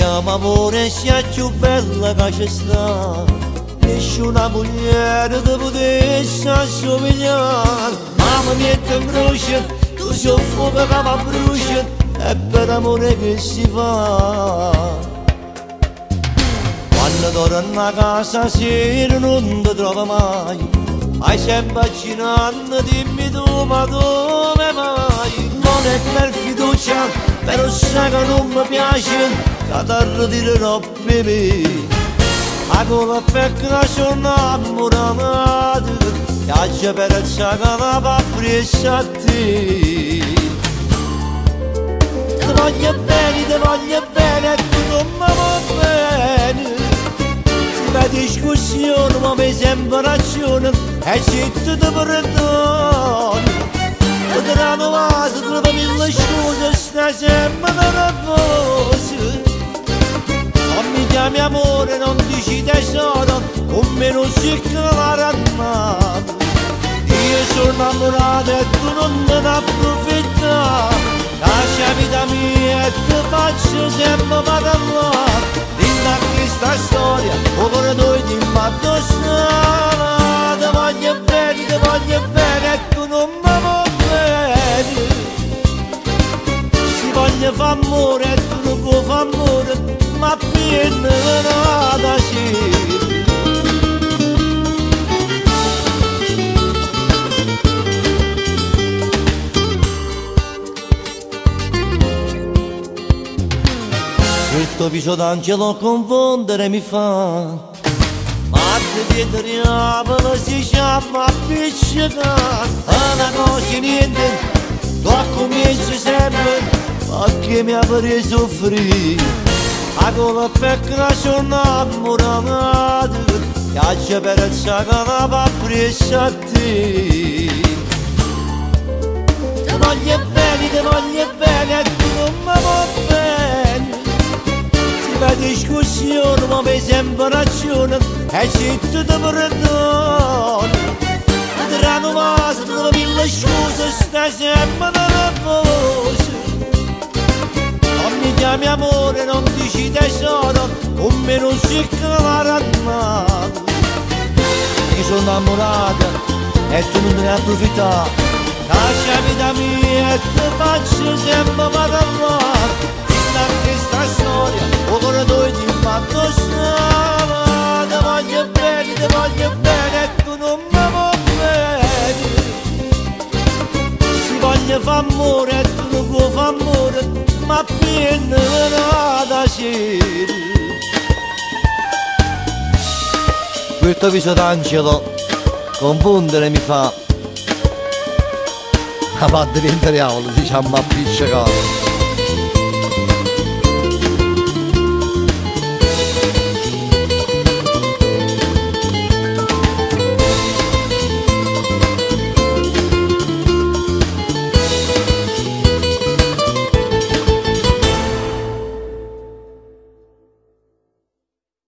chiama amore sia più bella che c'è sta. Nessuna moglie ti potesse assomigliare. Mamma mia ti brucia, tu sei un fuoco che mi brucia, è per amore che si fa. Quando torno a casa sera non ti trovo mai, hai sempre accinando, dimmi tu ma dove vai? Non è per fiducia, però sai che non mi piace, che ti ritirerò per me. A come pecca sono innamorato, piace per il sacco che va presso a te. Ti voglio bene, tu non mi vuoi bene. Si fa discussione ma mi sembra ragione, e se tu ti perdono ti danno vaso, trovi mille scuse, stai sempre nervoso. Non mi chiami amore, non dici tesoro, con me non si clarannato. Io sono innamorato e tu non te ne approfittare. Lascia vita mia e ti faccio sempre parlare. Dimmi a questa storia, o per noi ti matto strana. Ti voglio bene e tu non mi vuoi bene. Si voglia fa amore e tu non puoi fa amore, ma piena da sera. Questo viso d'angelo confondere mi fa, ma ti vedremo si chiama appiccicare. Una cosa niente, tu cominci sempre, ma che mi ha preso soffrire. A come pecca sono innamorato, piace per il sacco che va presso a te. Ti voglio bene e tu non mi vuoi bene. Si fa discussione ma mi sembra ragione, e se tu ti perdono ti danno vaso, trovi mille scuse, stai sempre nervoso. Non mi chiami amore, non dici tesoro, con me non si clarannato. Io sono innamorata e tu non te ne approfittare. Lascia vita mia e ti faccio sempre parlare. Dimmi a questa storia, o per noi ti fatto strada. Ti voglio bene e tu non mi vuoi bene. Si voglia fa amore e tu non puoi fa amore, ma piena da sera. Questo viso d'angelo confondere mi fa, a parte di diavolo, diciamo appiccicato.